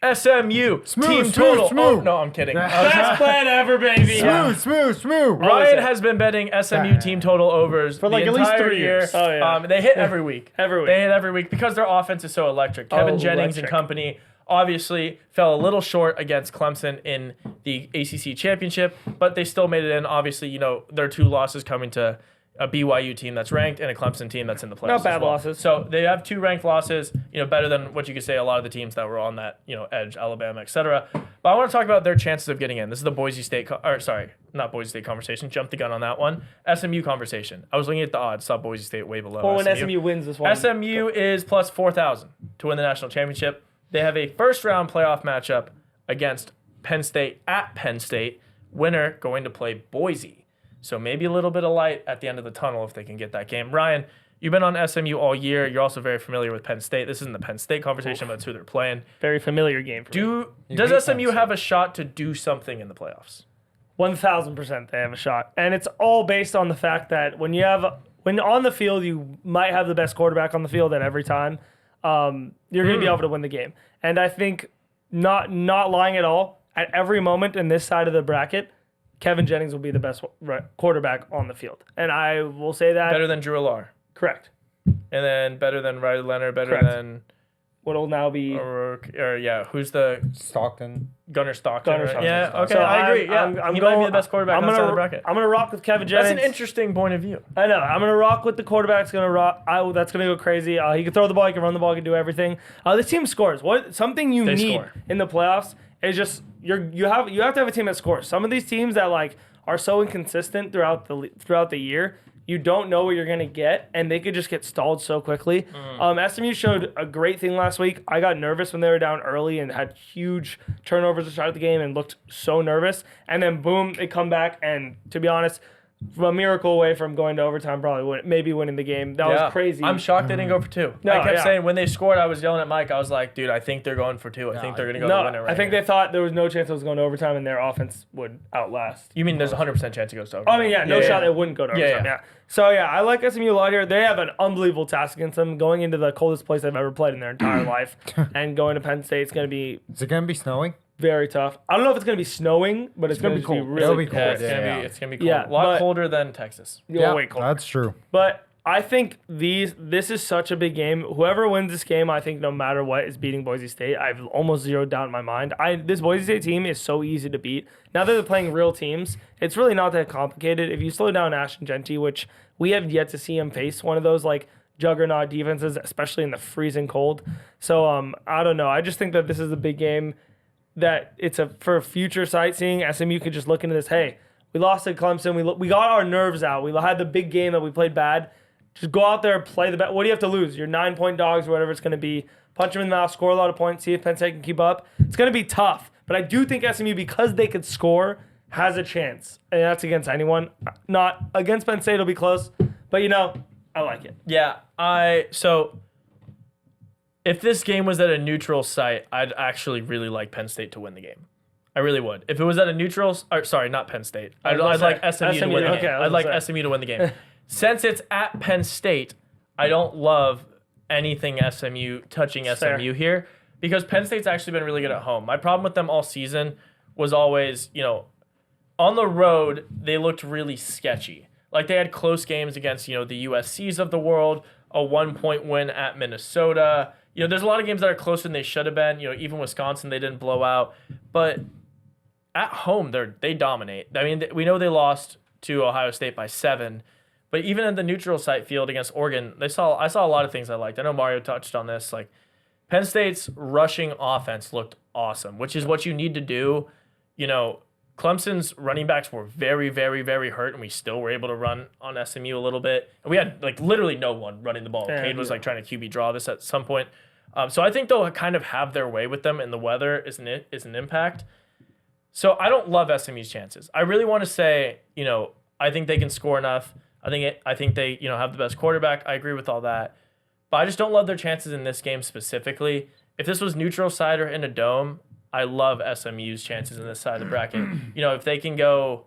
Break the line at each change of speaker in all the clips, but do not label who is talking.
SMU team total. Oh, no, I'm kidding.
Best plan ever, baby.
Smooth.
Ryan has been betting SMU team total overs
For like
the
at least
entire
3
year.
years. Oh, yeah.
They hit every week.
Every week.
They hit every week because their offense is so electric. Kevin Jennings and
electric.
company obviously fell a little short against Clemson in the ACC championship, but they still made it in. Obviously, their 2 losses coming to a BYU team that's ranked and a Clemson team that's in the playoffs.
Not bad
as well.
losses.
So they have 2 ranked losses, better than what you could say a lot of the teams that were on that, edge, Alabama, etc. But I want to talk about their chances of getting in. This is the Boise State, not Boise State conversation. Jumped the gun on that one. SMU conversation. I was looking at the odds, saw Boise State way below
Or when
SMU.
SMU wins this one.
SMU is plus 4,000 to win the national championship. They have a first-round playoff matchup against Penn State at Penn State. Winner going to play Boise. So maybe a little bit of light at the end of the tunnel if they can get that game. Ryan, you've been on SMU all year. You're also very familiar with Penn State. This isn't the Penn State conversation, but it's who they're playing.
Very familiar game for me.
Does
hate
SMU
Penn
have a shot to do something in the playoffs?
1,000% they have a shot. And it's all based on the fact that when on the field, you might have the best quarterback on the field at every time. You're going to be able to win the game. And I think, not lying at all, at every moment in this side of the bracket, Kevin Jennings will be the best quarterback on the field. And I will say that.
Better than Drew Allar.
Correct.
And then better than Riley Leonard, better
Correct.
than
What'll now be.
who's the
Stockton.
Gunnar Stockton?
Gunnar
right?
Stockton.
Yeah, okay,
So
I agree. Yeah,
I'm
he
going,
might be the best quarterback outside the bracket.
I'm gonna rock with Kevin Jennings.
That's an interesting point of view.
I know. I'm gonna rock with the quarterback's gonna rock. That's gonna go crazy. He can throw the ball, he can run the ball, he can do everything. This team scores. Something you need
score.
in the playoffs is just you have to have a team that scores. Some of these teams that are so inconsistent throughout the year, you don't know what you're gonna get, and they could just get stalled so quickly. SMU showed a great thing last week. I got nervous when they were down early and had huge turnovers to start the game and looked so nervous. And then boom, they come back, and to be honest, from a miracle away from going to overtime, maybe winning the game. That was crazy.
I'm shocked they didn't go for 2.
No,
I kept
yeah.
saying when they scored, I was yelling at Mike. I was like, dude, I think they're going for 2. I think they're going to go to win it right
I think
here.
they thought there was no chance it was going to overtime, and their offense would outlast.
You mean there's a 100% chance it goes to overtime?
I mean, yeah, no shot it wouldn't go to overtime.
yeah.
So, yeah, I like SMU a lot here. They have an unbelievable task against them, going into the coldest place they've ever played in their entire life, and going to Penn State. It's going to be
Is it going to be snowing?
very tough. I don't know if it's going to be snowing, but it's going to be
cold.
really
It'll be
cold.
cold.
Yeah, it's gonna be cold.
Yeah,
a lot
but-
colder than Texas.
Way colder.
That's true.
But I think this is such a big game. Whoever wins this game, I think no matter what, is beating Boise State. I've almost zero doubt in my mind. This Boise State team is so easy to beat. Now that they're playing real teams, it's really not that complicated. If you slow down Ashton Genty, which we have yet to see him face one of those juggernaut defenses, especially in the freezing cold. So I don't know. I just think that this is a big game. That it's for future sightseeing. SMU could just look into this. Hey, we lost to Clemson. We got our nerves out. We had the big game that we played bad. Just go out there, play the best. What do you have to lose? Your 9-point dogs or whatever it's going to be. Punch them in the mouth, score a lot of points, see if Penn State can keep up. It's going to be tough. But I do think SMU, because they could score, has a chance. And that's against anyone. Not against Penn State, it'll be close. But, I like it.
Yeah, so if this game was at a neutral site, I'd actually really like Penn State to win the game. I really would. If it was at a neutral, not Penn State. I'd like SMU to win the game. I'd like SMU to win the game. Since it's at Penn State, I don't love anything touching SMU here, because Penn State's actually been really good at home. My problem with them all season was always, on the road, they looked really sketchy. They had close games against, the USCs of the world, a 1-point win at Minnesota. There's a lot of games that are closer than they should have been. Even Wisconsin, they didn't blow out. But at home, they dominate. I mean, we know they lost to Ohio State by 7. But even at the neutral site field against Oregon, I saw a lot of things I liked. I know Mario touched on this. Penn State's rushing offense looked awesome, which is what you need to do. Clemson's running backs were very, very, very hurt, and we still were able to run on SMU a little bit. And we had literally no one running the ball. Cade was trying to QB draw this at some point. So I think they'll kind of have their way with them, and the weather is an impact. So I don't love SMU's chances. I really want to say, I think they can score enough. I think they, have the best quarterback. I agree with all that. But I just don't love their chances in this game specifically. If this was neutral side or in a dome, I love SMU's chances in this side of the bracket. If they can go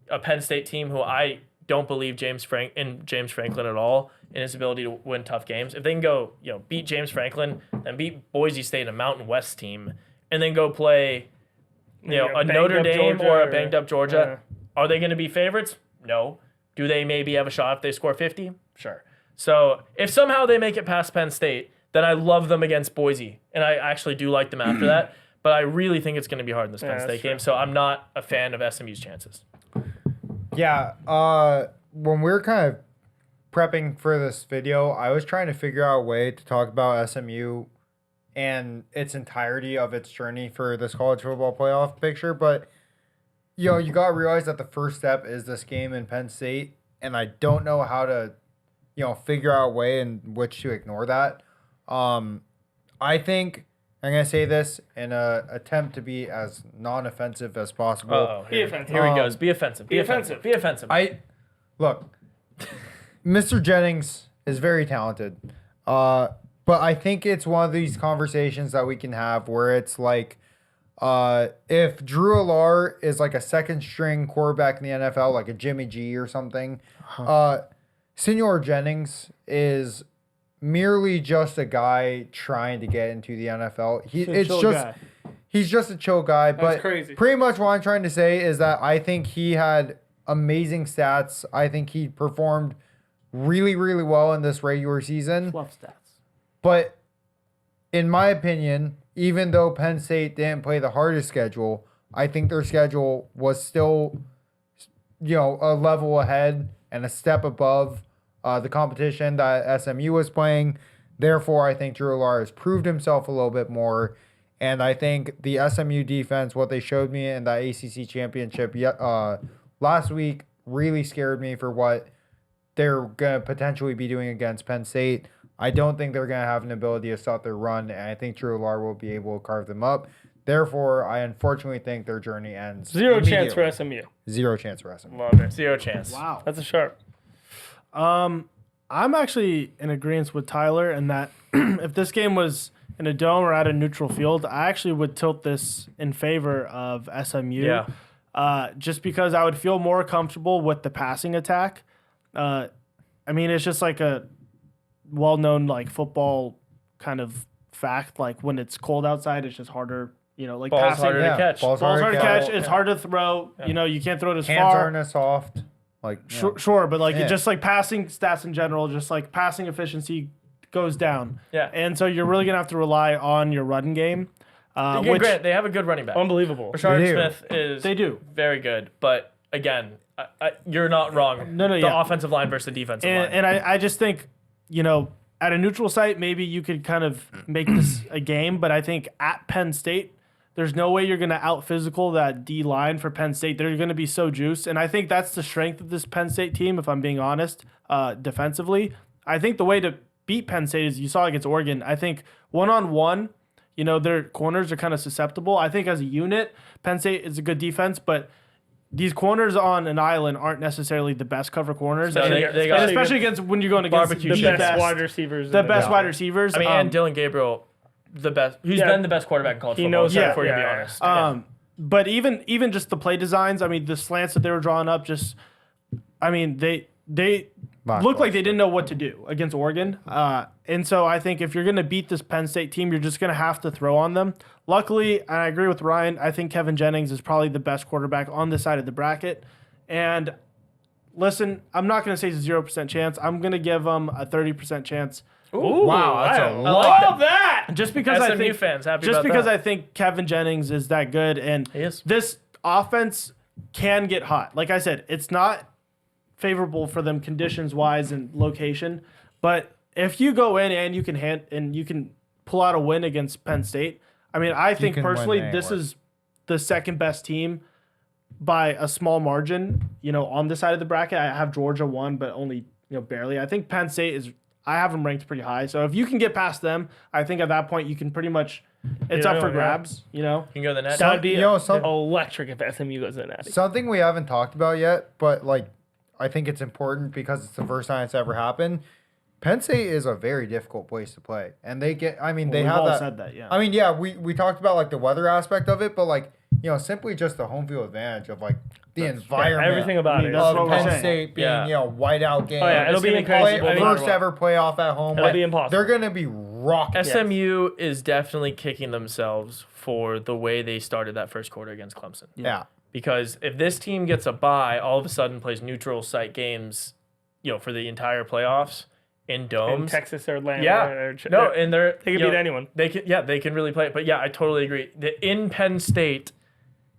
a Penn State team who I don't believe James Franklin at all in his ability to win tough games. If they can go, beat James Franklin and beat Boise State, a Mountain West team, and then go play, a Notre Dame or a banged up Georgia. Are they going to be favorites? No. Do they maybe have a shot if they score 50? Sure. So if somehow they make it past Penn State, then I love them against Boise, and I actually do like them after that. But I really think it's going to be hard in this Penn State game, so I'm not a fan of SMU's chances.
Yeah. When we were kind of prepping for this video, I was trying to figure out a way to talk about SMU and its entirety of its journey for this college football playoff picture. But, you got to realize that the first step is this game in Penn State. And I don't know how to, figure out a way in which to ignore that. I think I'm going to say this in an attempt to be as non-offensive as possible.
Uh-oh. Here he goes. Be offensive. Be offensive. Be offensive.
Look, Mr. Jennings is very talented. But I think it's one of these conversations that we can have where it's like, if Drew Allar is like a second string quarterback in the NFL, like a Jimmy G or something, Senor Jennings is merely just a guy trying to get into the NFL. He's just a chill guy. But
crazy.
Pretty much what I'm trying to say is that I think he had amazing stats. I think he performed really, really well in this regular season.
Fluff stats.
But in my opinion, even though Penn State didn't play the hardest schedule, I think their schedule was still, a level ahead and a step above the competition that SMU was playing. Therefore, I think Drew Allar has proved himself a little bit more. And I think the SMU defense, what they showed me in that ACC championship last week, really scared me for what they're going to potentially be doing against Penn State. I don't think they're going to have an ability to stop their run, and I think Drew Allar will be able to carve them up. Therefore, I unfortunately think their journey ends.
Zero chance for SMU.
Zero chance for SMU.
Love it.
Zero chance.
Wow. That's a sharp.
I'm actually in agreement with Tyler in that if this game was in a dome or at a neutral field, I actually would tilt this in favor of SMU.
Yeah.
Just because I would feel more comfortable with the passing attack. It's just like a well-known football kind of fact. Like when it's cold outside, it's just harder.
Ball's
passing.
harder to catch.
Ball's
Ball's hard to catch.
Yeah.
It's hard to throw.
Yeah.
You can't throw it as
Hands
far.
aren't as soft.
Sure, but
Yeah.
just passing stats in general, just passing efficiency goes down.
Yeah.
And so you're really gonna have to rely on your run game.
Grant, they have a good running back.
Unbelievable.
Rashard
They do.
Smith is
They do.
very good, but again, you're not wrong.
No,
the
yeah.
offensive line versus the defensive line.
And I just think, at a neutral site, maybe you could kind of make this a game, but I think at Penn State, there's no way you're going to out-physical that D line for Penn State. They're going to be so juiced, and I think that's the strength of this Penn State team, if I'm being honest, defensively. I think the way to beat Penn State is you saw against Oregon. I think one-on-one, their corners are kind of susceptible. I think as a unit, Penn State is a good defense, but these corners on an island aren't necessarily the best cover corners.
No,
And
they got-
especially against when you're going against
Barbecue
The
cheese.
best wide receivers.
the
in
best
league.
wide receivers.
I mean, and Dylan Gabriel, the best. Who's
Yeah.
been the best quarterback in college
He
football?
knows that.
Before you be
Yeah.
honest.
But even just the play designs, I mean, the slants that they were drawing up, they looked like they didn't know what to do against Oregon. And so I think if you're going to beat this Penn State team, you're just going to have to throw on them. Luckily, and I agree with Ryan, I think Kevin Jennings is probably the best quarterback on this side of the bracket. And listen, I'm not going to say it's a 0% chance. I'm going to give them a 30% chance.
Ooh,
Wow, that's
I
a
love that.
Just because I
SMU
think
fans happy
just
about
because
that.
I think Kevin Jennings is that good, and
He is.
this offense can get hot. Like I said, it's not favorable for them conditions wise and location, but if you go in and you can pull out a win against Penn State, I mean, I think
can win
personally this
anywhere.
is the second best team by a small margin. On this side of the bracket, I have Georgia 1, but only barely. I think Penn State is. I have them ranked pretty high. So if you can get past them, I think at that point you can pretty much. It's up for grabs.
You can go to the net.
That would be
some-
electric if SMU goes in at it.
Something we haven't talked about yet, but I think it's important because it's the first time it's ever happened. Penn State is a very difficult place to play, and they get. I mean, they
We've
have
all
that.
said that, yeah.
I mean, yeah, we talked about the weather aspect of it, but simply just the home field advantage of the environment.
Everything about it.
That's
Of
what we're
Penn
saying.
State being
Yeah.
whiteout game.
Oh, yeah, it'll
It's
be
gonna be
impossible.
crazy.
First ever playoff at home.
It'll be impossible.
They're gonna be rocket.
SMU is definitely kicking themselves for the way they started that first quarter against Clemson.
Yeah.
Because if this team gets a bye, all of a sudden plays neutral site games, for the entire playoffs in
In
domes.
Texas or Atlanta.
And they
They can beat anyone.
They can really play it. But yeah, I totally agree. In Penn State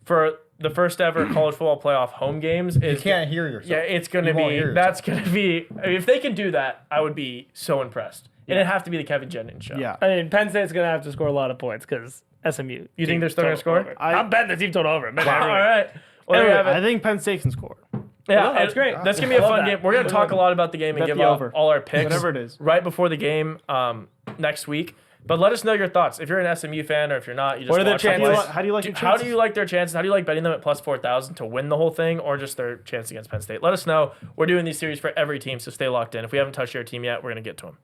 for the first ever college football playoff home games
You
is
can't hear yourself.
yeah, it's gonna
You won't
be
hear
that's gonna be if they can do that, I would be so impressed. And it'd have to be the Kevin Jennings show.
Yeah.
I mean, Penn State's going to have to score a lot of points because SMU.
You think they're still gonna score?
I'm betting the team total over. Man,
All right. Well, there you have it.
I think Penn State can score.
Yeah,
that's great.
That's gonna be a
I love
fun
that.
game. We're gonna talk a lot about the game and
Bet
give
the
all,
over.
all our picks,
Whatever it is.
right before the game next week. But let us know your thoughts. If you're an SMU fan or if you're not, you just
What are their
watch them
chances?
play.
How do you like your
How
chances?
do you like their chances? How do you like betting them at plus 4,000 to win the whole thing, or just their chance against Penn State? Let us know. We're doing these series for every team, so stay locked in. If we haven't touched your team yet, we're gonna get to them.